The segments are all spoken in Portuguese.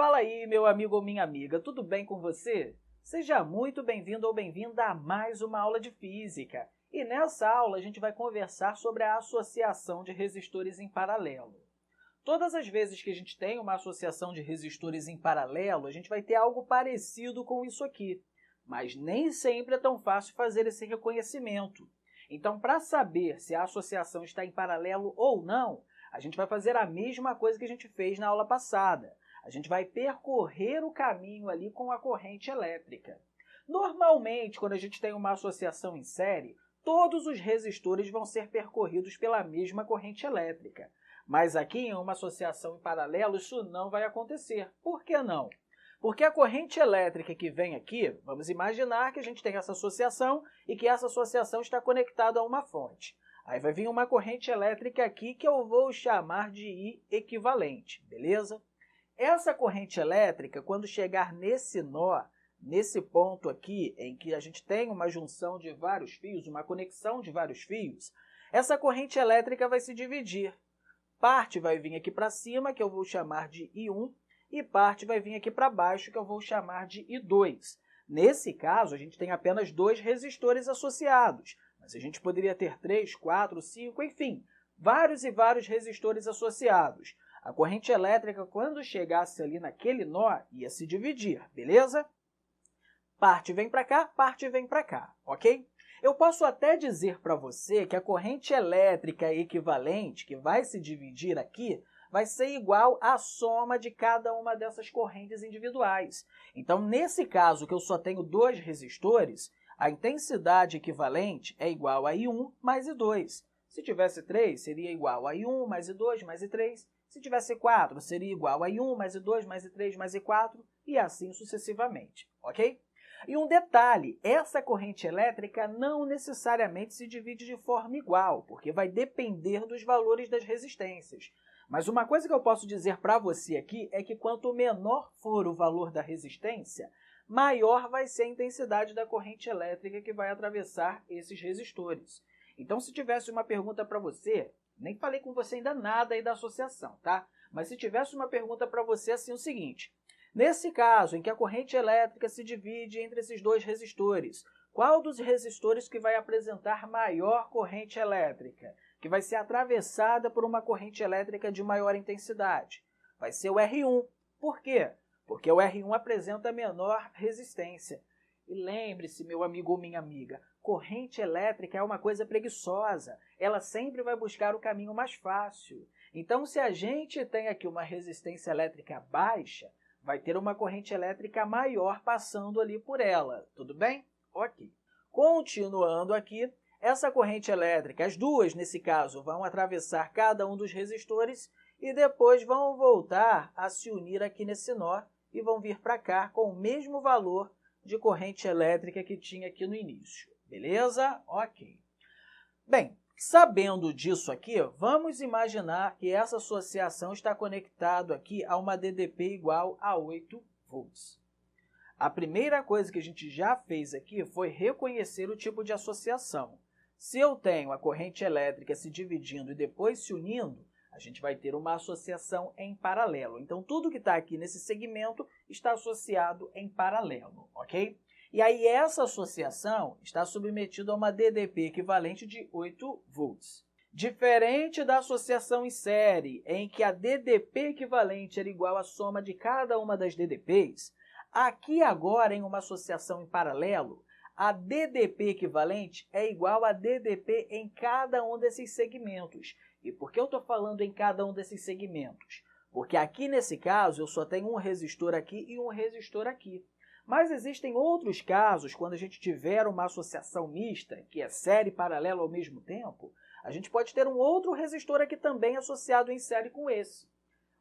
Fala aí, meu amigo ou minha amiga, tudo bem com você? Seja muito bem-vindo ou bem-vinda a mais uma aula de física. E nessa aula a gente vai conversar sobre a associação de resistores em paralelo. Todas as vezes que a gente tem uma associação de resistores em paralelo, a gente vai ter algo parecido com isso aqui. Mas nem sempre é tão fácil fazer esse reconhecimento. Então, para saber se a associação está em paralelo ou não, a gente vai fazer a mesma coisa que a gente fez na aula passada. A gente vai percorrer o caminho ali com a corrente elétrica. Normalmente, quando a gente tem uma associação em série, todos os resistores vão ser percorridos pela mesma corrente elétrica. Mas aqui, em uma associação em paralelo, isso não vai acontecer. Por que não? Porque a corrente elétrica que vem aqui, vamos imaginar que a gente tem essa associação e que essa associação está conectada a uma fonte. Aí vai vir uma corrente elétrica aqui que eu vou chamar de I equivalente, beleza? Essa corrente elétrica, quando chegar nesse nó, nesse ponto aqui, em que a gente tem uma junção de vários fios, uma conexão de vários fios, essa corrente elétrica vai se dividir. Parte vai vir aqui para cima, que eu vou chamar de I1, e parte vai vir aqui para baixo, que eu vou chamar de I2. Nesse caso, a gente tem apenas dois resistores associados, mas a gente poderia ter 3, 4, 5, enfim, vários e vários resistores associados. A corrente elétrica, quando chegasse ali naquele nó, ia se dividir, beleza? Parte vem para cá, parte vem para cá, ok? Eu posso até dizer para você que a corrente elétrica equivalente, que vai se dividir aqui, vai ser igual à soma de cada uma dessas correntes individuais. Então, nesse caso, que eu só tenho dois resistores, a intensidade equivalente é igual a I1 mais I2. Se tivesse 3, seria igual a I1 mais I2 mais I3. Se tivesse 4, seria igual a I1 mais I2 mais I3 mais I4 e assim sucessivamente, ok? E um detalhe, essa corrente elétrica não necessariamente se divide de forma igual, porque vai depender dos valores das resistências. Mas uma coisa que eu posso dizer para você aqui é que quanto menor for o valor da resistência, maior vai ser a intensidade da corrente elétrica que vai atravessar esses resistores. Então, se tivesse uma pergunta para você, nem falei com você ainda nada aí da associação, tá? Mas se tivesse uma pergunta para você assim, o seguinte: nesse caso em que a corrente elétrica se divide entre esses dois resistores, qual dos resistores que vai apresentar maior corrente elétrica, que vai ser atravessada por uma corrente elétrica de maior intensidade? Vai ser o R1. Por quê? Porque o R1 apresenta menor resistência. E lembre-se, meu amigo ou minha amiga, corrente elétrica é uma coisa preguiçosa. Ela sempre vai buscar o caminho mais fácil. Então, se a gente tem aqui uma resistência elétrica baixa, vai ter uma corrente elétrica maior passando ali por ela. Tudo bem? Ok. Continuando aqui, essa corrente elétrica, as duas nesse caso, vão atravessar cada um dos resistores e depois vão voltar a se unir aqui nesse nó e vão vir para cá com o mesmo valor de corrente elétrica que tinha aqui no início. Beleza? Ok. Bem, sabendo disso aqui, vamos imaginar que essa associação está conectada aqui a uma DDP igual a 8 volts. A primeira coisa que a gente já fez aqui foi reconhecer o tipo de associação. Se eu tenho a corrente elétrica se dividindo e depois se unindo, a gente vai ter uma associação em paralelo. Então, tudo que está aqui nesse segmento está associado em paralelo, ok? E aí, essa associação está submetida a uma DDP equivalente de 8 volts. Diferente da associação em série, em que a DDP equivalente era igual à soma de cada uma das DDPs, aqui agora, em uma associação em paralelo, a DDP equivalente é igual a DDP em cada um desses segmentos. E por que eu estou falando em cada um desses segmentos? Porque aqui nesse caso eu só tenho um resistor aqui e um resistor aqui. Mas existem outros casos, quando a gente tiver uma associação mista, que é série e paralelo ao mesmo tempo, a gente pode ter um outro resistor aqui também associado em série com esse.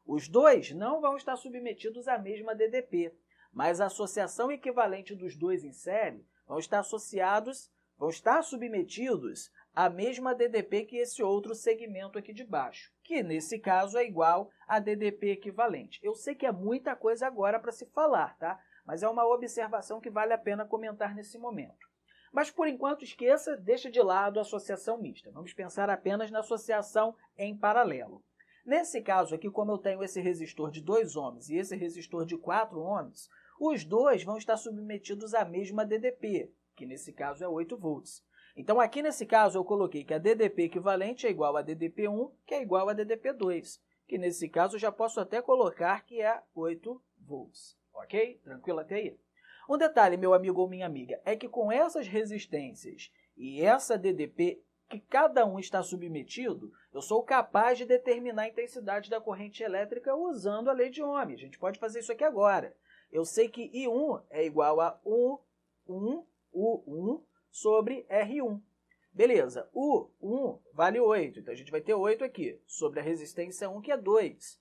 Os dois não vão estar submetidos à mesma DDP, mas a associação equivalente dos dois em série vão estar submetidos à mesma DDP que esse outro segmento aqui de baixo, que nesse caso é igual a DDP equivalente. Eu sei que é muita coisa agora para se falar, tá? Mas é uma observação que vale a pena comentar nesse momento. Mas, por enquanto, esqueça, deixa de lado a associação mista. Vamos pensar apenas na associação em paralelo. Nesse caso aqui, como eu tenho esse resistor de 2 ohms e esse resistor de 4 ohms, os dois vão estar submetidos à mesma DDP, que nesse caso é 8 volts. Então, aqui nesse caso, eu coloquei que a DDP equivalente é igual a DDP1, que é igual a DDP2, que nesse caso eu já posso até colocar que é 8 volts. Ok? Tranquilo até aí? Um detalhe, meu amigo ou minha amiga, é que com essas resistências e essa DDP, que cada um está submetido, eu sou capaz de determinar a intensidade da corrente elétrica usando a lei de Ohm. A gente pode fazer isso aqui agora. Eu sei que I1 é igual a U1 sobre R1. Beleza, U1 vale 8, então a gente vai ter 8 aqui, sobre a resistência 1, que é 2.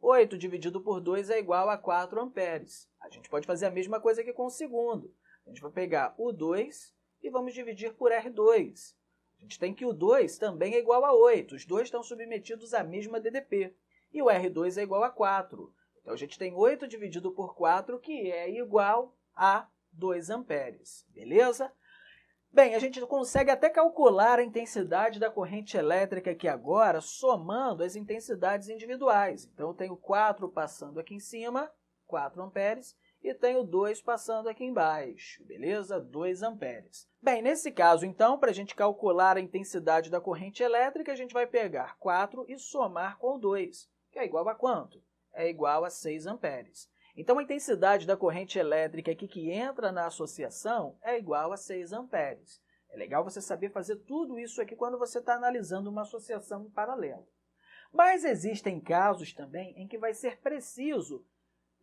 8 dividido por 2 é igual a 4 amperes. A gente pode fazer a mesma coisa aqui com o segundo. A gente vai pegar o 2 e vamos dividir por R2. A gente tem que o 2 também é igual a 8. Os dois estão submetidos à mesma DDP. E o R2 é igual a 4. Então, a gente tem 8 dividido por 4, que é igual a 2 amperes. Beleza? Bem, a gente consegue até calcular a intensidade da corrente elétrica aqui agora, somando as intensidades individuais. Então, eu tenho 4 passando aqui em cima, 4 amperes, e tenho 2 passando aqui embaixo, beleza? 2 amperes. Bem, nesse caso, então, para a gente calcular a intensidade da corrente elétrica, a gente vai pegar 4 e somar com 2, que é igual a quanto? É igual a 6 amperes. Então, a intensidade da corrente elétrica aqui que entra na associação é igual a 6 amperes. É legal você saber fazer tudo isso aqui quando você está analisando uma associação em paralelo. Mas existem casos também em que vai ser preciso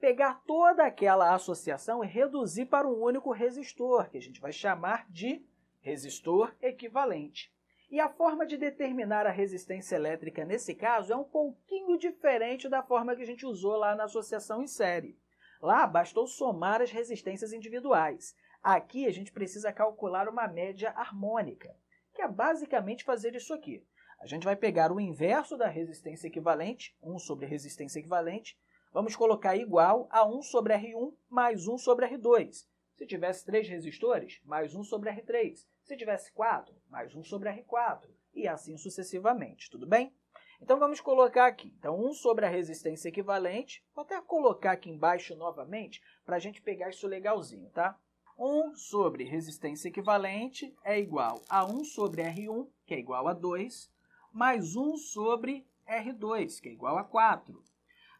pegar toda aquela associação e reduzir para um único resistor, que a gente vai chamar de resistor equivalente. E a forma de determinar a resistência elétrica nesse caso é um pouquinho diferente da forma que a gente usou lá na associação em série. Lá bastou somar as resistências individuais. Aqui a gente precisa calcular uma média harmônica, que é basicamente fazer isso aqui. A gente vai pegar o inverso da resistência equivalente, 1 sobre resistência equivalente, vamos colocar igual a 1 sobre R1 mais 1 sobre R2. Se tivesse 3 resistores, mais 1 sobre R3. Se tivesse 4, mais 1 sobre R4. E assim sucessivamente, tudo bem? Então, vamos colocar aqui. Então, 1 sobre a resistência equivalente. Vou até colocar aqui embaixo novamente para a gente pegar isso legalzinho, tá? 1 sobre resistência equivalente é igual a 1 sobre R1, que é igual a 2, mais 1 sobre R2, que é igual a 4.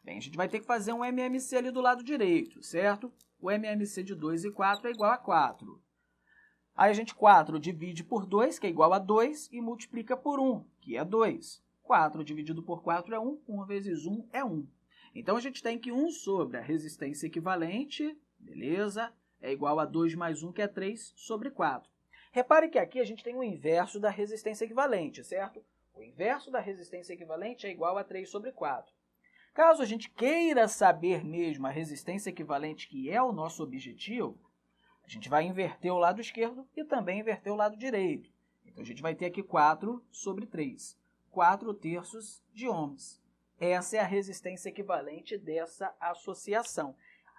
Bem, a gente vai ter que fazer um MMC ali do lado direito, certo? O MMC de 2 e 4 é igual a 4. Aí a gente 4 divide por 2, que é igual a 2, e multiplica por 1, que é 2. 4 dividido por 4 é 1, 1 vezes 1 é 1. Então, a gente tem que 1 sobre a resistência equivalente, beleza, é igual a 2 mais 1, que é 3, sobre 4. Repare que aqui a gente tem o inverso da resistência equivalente, certo? O inverso da resistência equivalente é igual a 3 sobre 4. Caso a gente queira saber mesmo a resistência equivalente, que é o nosso objetivo, a gente vai inverter o lado esquerdo e também inverter o lado direito. Então, a gente vai ter aqui 4 sobre 3. 4 terços de ohms. Essa é a resistência equivalente dessa associação.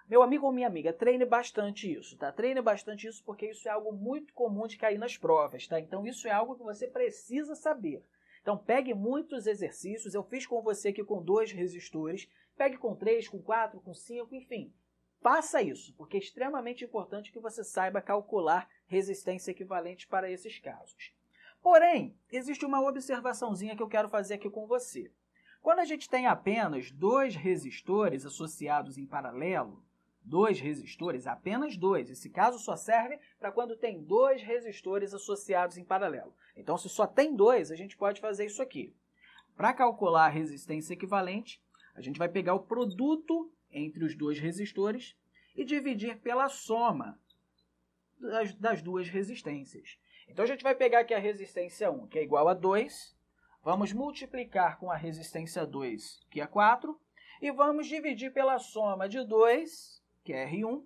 Meu amigo ou minha amiga, treine bastante isso, tá? Treine bastante isso porque isso é algo muito comum de cair nas provas, tá? Então, isso é algo que você precisa saber. Então, pegue muitos exercícios. Eu fiz com você aqui com 2 resistores. Pegue com 3, com 4, com 5, enfim. Faça isso, porque é extremamente importante que você saiba calcular resistência equivalente para esses casos. Porém, existe uma observaçãozinha que eu quero fazer aqui com você. Quando a gente tem apenas 2 resistores associados em paralelo, 2 resistores, apenas 2. Esse caso só serve para quando tem 2 resistores associados em paralelo. Então, se só tem 2, a gente pode fazer isso aqui. Para calcular a resistência equivalente, a gente vai pegar o produto entre os 2 resistores e dividir pela soma das 2 resistências. Então, a gente vai pegar aqui a resistência 1, que é igual a 2, vamos multiplicar com a resistência 2, que é 4, e vamos dividir pela soma de 2, que é R1,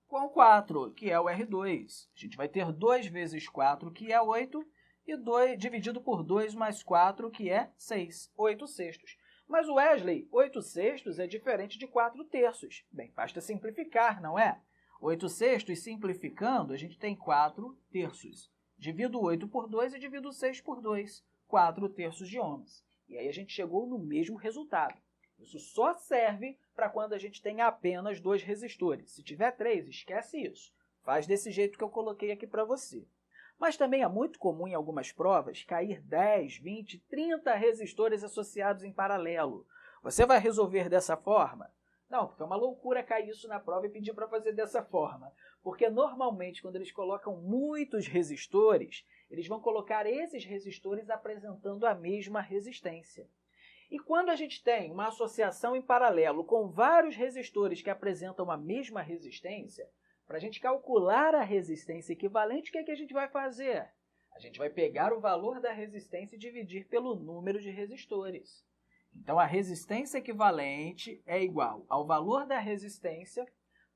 com 4, que é o R2. A gente vai ter 2 vezes 4, que é 8, e 2 dividido por 2 mais 4, que é 6, 8 sextos. Mas, Wesley, 8 sextos é diferente de 4 terços. Bem, basta simplificar, não é? 8 sextos, simplificando, a gente tem 4 terços. Divido 8 por 2 e divido 6 por 2, 4 terços de ohms. E aí a gente chegou no mesmo resultado. Isso só serve para quando a gente tem apenas 2 resistores. Se tiver 3, esquece isso. Faz desse jeito que eu coloquei aqui para você. Mas também é muito comum em algumas provas cair 10, 20, 30 resistores associados em paralelo. Você vai resolver dessa forma? Não, porque é uma loucura cair isso na prova e pedir para fazer dessa forma. Porque normalmente, quando eles colocam muitos resistores, eles vão colocar esses resistores apresentando a mesma resistência. E quando a gente tem uma associação em paralelo com vários resistores que apresentam a mesma resistência, para a gente calcular a resistência equivalente, o que é que a gente vai fazer? A gente vai pegar o valor da resistência e dividir pelo número de resistores. Então, a resistência equivalente é igual ao valor da resistência.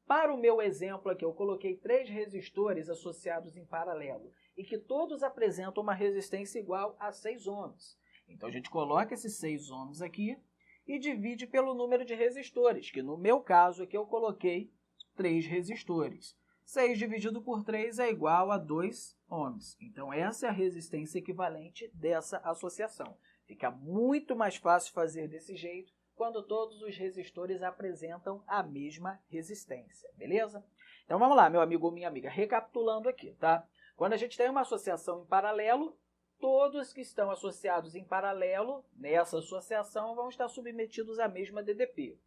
Para o meu exemplo aqui, eu coloquei 3 resistores associados em paralelo e que todos apresentam uma resistência igual a 6 ohms. Então, a gente coloca esses 6 ohms aqui e divide pelo número de resistores, que no meu caso aqui eu coloquei 3 resistores. 6 dividido por 3 é igual a 2 ohms. Então, essa é a resistência equivalente dessa associação. Fica muito mais fácil fazer desse jeito quando todos os resistores apresentam a mesma resistência, beleza? Então, vamos lá, meu amigo ou minha amiga, recapitulando aqui, tá? Quando a gente tem uma associação em paralelo, todos que estão associados em paralelo nessa associação vão estar submetidos à mesma DDP.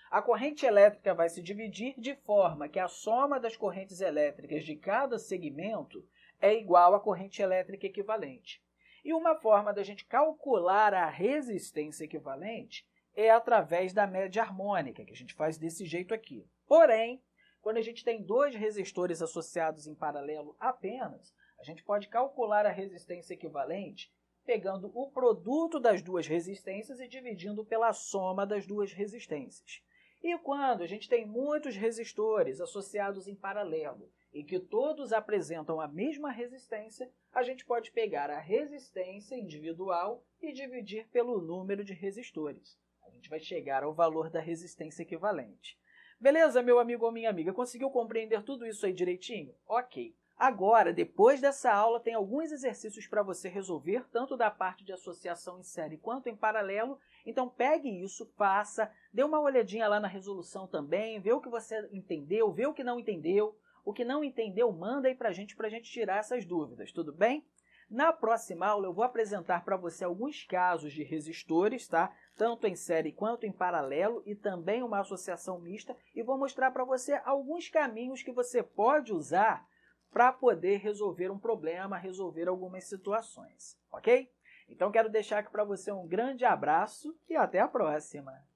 A corrente elétrica vai se dividir de forma que a soma das correntes elétricas de cada segmento é igual à corrente elétrica equivalente. E uma forma da gente calcular a resistência equivalente é através da média harmônica, que a gente faz desse jeito aqui. Porém, quando a gente tem 2 resistores associados em paralelo apenas, a gente pode calcular a resistência equivalente pegando o produto das 2 resistências e dividindo pela soma das 2 resistências. E quando a gente tem muitos resistores associados em paralelo e que todos apresentam a mesma resistência, a gente pode pegar a resistência individual e dividir pelo número de resistores. A gente vai chegar ao valor da resistência equivalente. Beleza, meu amigo ou minha amiga? Conseguiu compreender tudo isso aí direitinho? Ok. Agora, depois dessa aula, tem alguns exercícios para você resolver, tanto da parte de associação em série quanto em paralelo. Então, pegue isso, faça, dê uma olhadinha lá na resolução também, vê o que você entendeu, vê o que não entendeu. O que não entendeu, manda aí para a gente tirar essas dúvidas, tudo bem? Na próxima aula, eu vou apresentar para você alguns casos de resistores, tá? Tanto em série quanto em paralelo, e também uma associação mista, e vou mostrar para você alguns caminhos que você pode usar para poder resolver um problema, resolver algumas situações, ok? Então, quero deixar aqui para você um grande abraço e até a próxima!